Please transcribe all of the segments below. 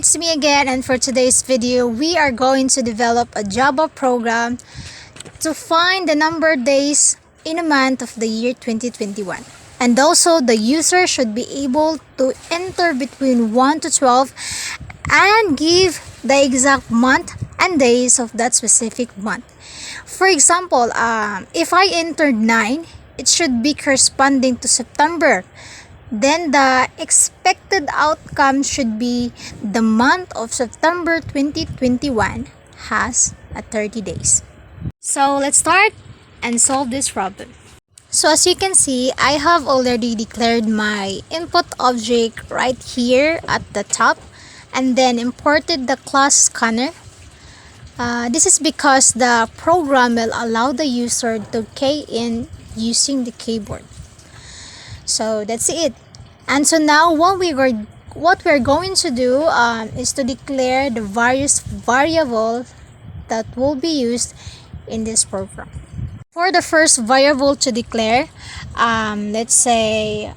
it's me again, and for today's video, we are going to develop a Java program to find the number of days in a month of the year 2021. And also, the user should be able to enter between 1 to 12 and give the exact month and days of that specific month. For example, if I entered 9, it should be corresponding to September. Then the expected outcome should be the month of September 2021 has 30 days. So let's start and solve this problem. So as you can see, I have already declared my input object right here at the top and then imported the class scanner. This is because the program will allow the user to key in using the keyboard. So that's it. And so now what we're going to do is to declare the various variables that will be used in this program. For the first variable to declare, let's say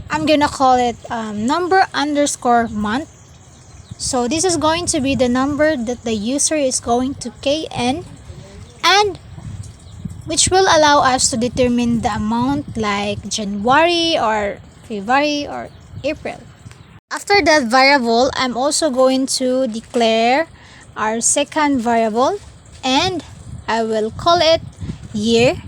I'm gonna call it number underscore month. So this is going to be the number that the user is going to key in, and which will allow us to determine the amount like January or February or April. After that variable, I'm also going to declare our second variable, and I will call it year.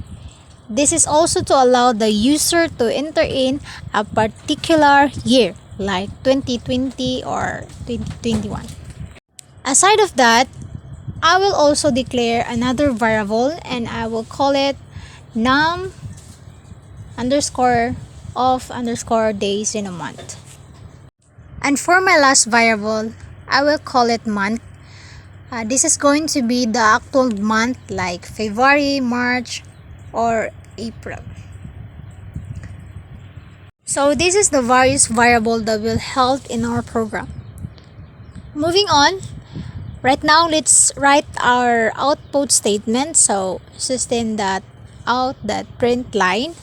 This is also to allow the user to enter in a particular year like 2020 or 2021. Aside of that, I will also declare another variable, and I will call it num underscore of underscore days in a month. And for my last variable, I will call it month. This is going to be the actual month like February, March, or April. So this is the various variable that will help in our program. Moving on, right now let's write our output statement. So system.out.println.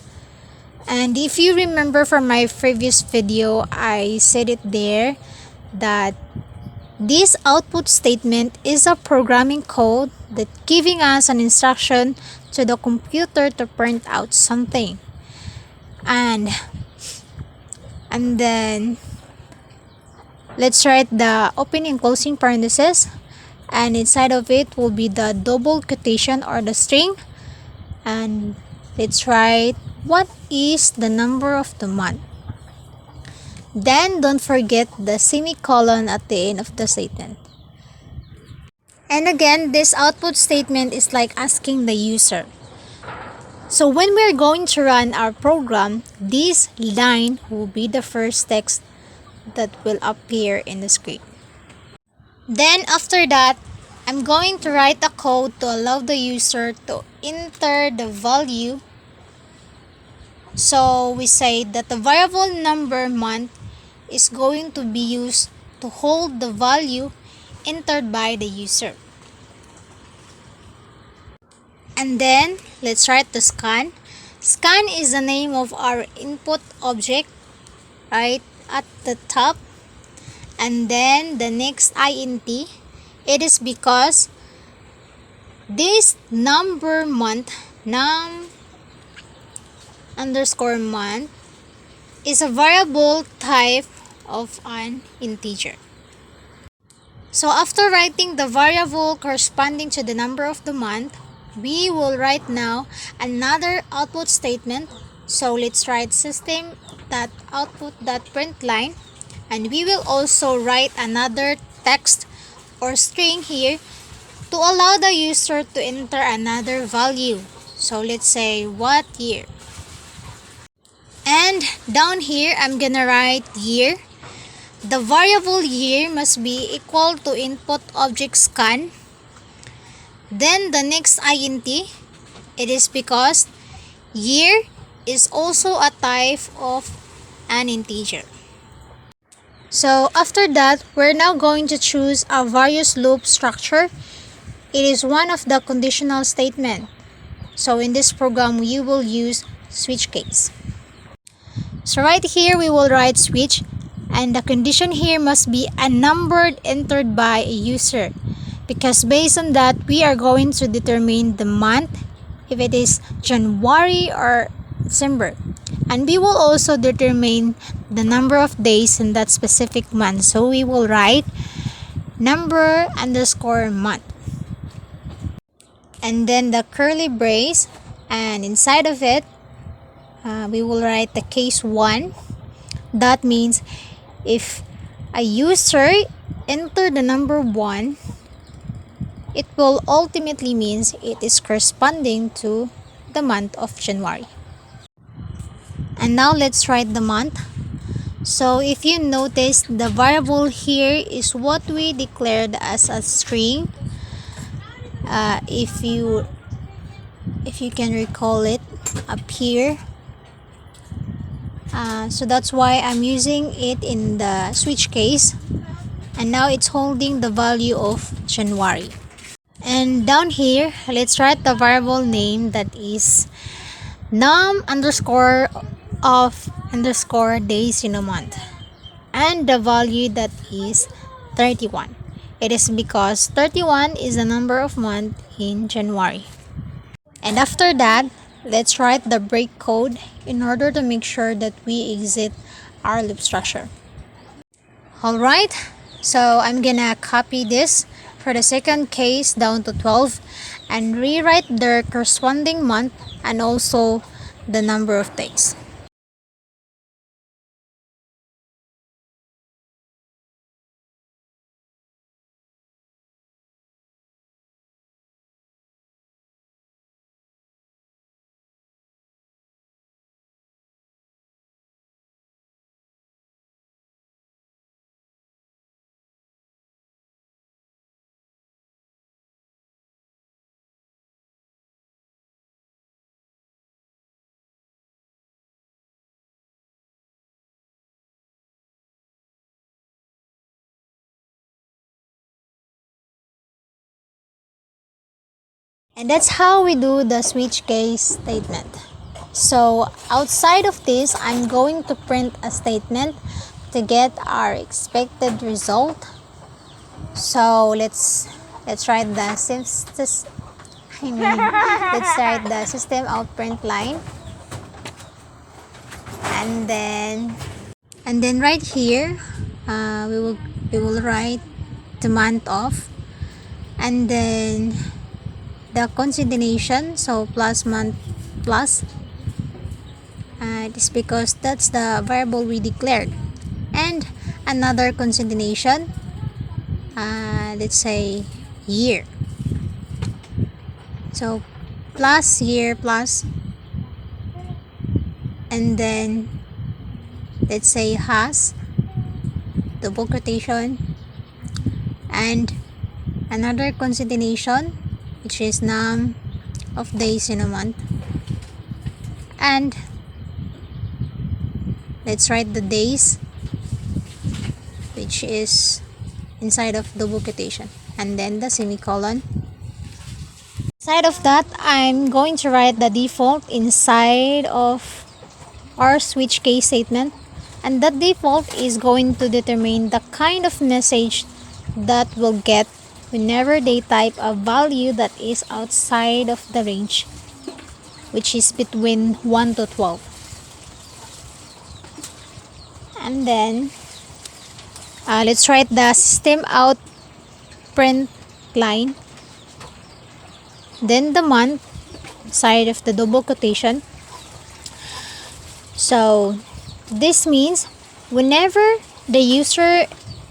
And if you remember from my previous video, I said it there that this output statement is a programming code that giving us an instruction to the computer to print out something. And then let's write the opening and closing parentheses, and inside of it will be the double quotation or the string, and let's write what is the number of the month. Then don't forget the semicolon at the end of the statement. And again, this output statement is like asking the user. So when we're going to run our program, this line will be the first text that will appear in the screen. Then after that, I'm going to write a code to allow the user to enter the value. So we say that the variable number month is going to be used to hold the value entered by the user. And then let's write the scan. Scan is the name of our input object right at the top. And then the next int, it is because this number month, num underscore month, is a variable type of an integer. So after writing the variable corresponding to the number of the month, we will write now another output statement. So let's write system.output.println, and we will also write another text or string here to allow the user to enter another value. So let's say what year. And down here, I'm gonna write year. The variable year must be equal to input object scan. Then the next int, it is because year is also a type of an integer. So after that, we're now going to choose a various loop structure. It is one of the conditional statement. So in this program, we will use switch case. So right here, we will write switch And the condition here must be a number entered by a user, because based on that we are going to determine the month, if it is January or December, and we will also determine the number of days in that specific month. So we will write number underscore month, and then the curly brace, and inside of it we will write the case 1. That means if a user enter the number 1, it will ultimately means it is corresponding to the month of January. And now let's write the month. So if you notice, the variable here is what we declared as a string. If you can recall it up here. So that's why I'm using it in the switch case, and now it's holding the value of January. And down here, let's write the variable name, that is num underscore of underscore days in a month, and the value that is 31. It is because 31 is the number of month in January. And after that, let's write the break code in order to make sure that we exit our loop structure. Alright, so I'm gonna copy this for the second case down to 12 and rewrite their corresponding month and also the number of days. And that's how we do the switch case statement. So outside of this, I'm going to print a statement to get our expected result. So let's write the let's write the system out print line, and then right here we will write the month of, and then the concatenation, so plus month plus, it is because that's the variable we declared, and another concatenation, let's say year, so plus year plus, and then let's say has double quotation, and another concatenation, which is num of days in a month, and let's write the days, which is inside of double quotation, and then the semicolon. Inside of that, I'm going to write the default inside of our switch case statement, and that default is going to determine the kind of message that we'll get whenever they type a value that is outside of the range, which is between 1 to 12. And then let's write the system out print line, then the month side of the double quotation. So this means whenever the user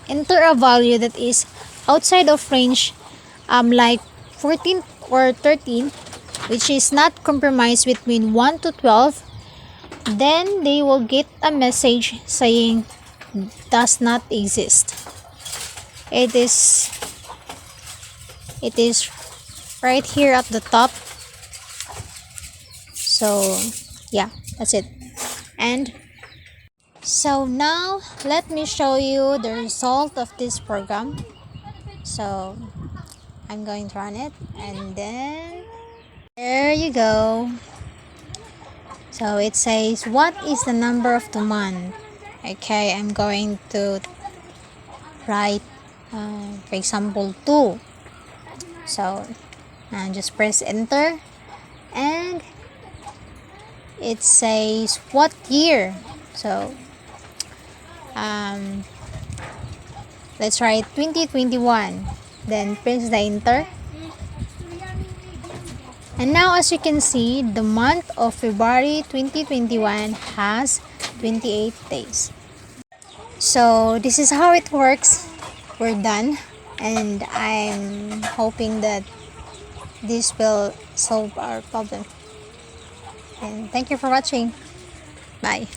enter a value that is outside of range, like 14 or 13, which is not compromised between 1 to 12, then they will get a message saying does not exist. It is right here at the top. So yeah, that's it. And so now let me show you the result of this program. So I'm going to run it, and then there you go. So it says what is the number of the month, Okay, I'm going to write, for example, 2. So, just press enter, and it says what year. So, let's write 2021. Then press the enter. And now, as you can see, the month of February 2021 has 28 days. So this is how it works. We're done, and I'm hoping that this will solve our problem. And thank you for watching. Bye.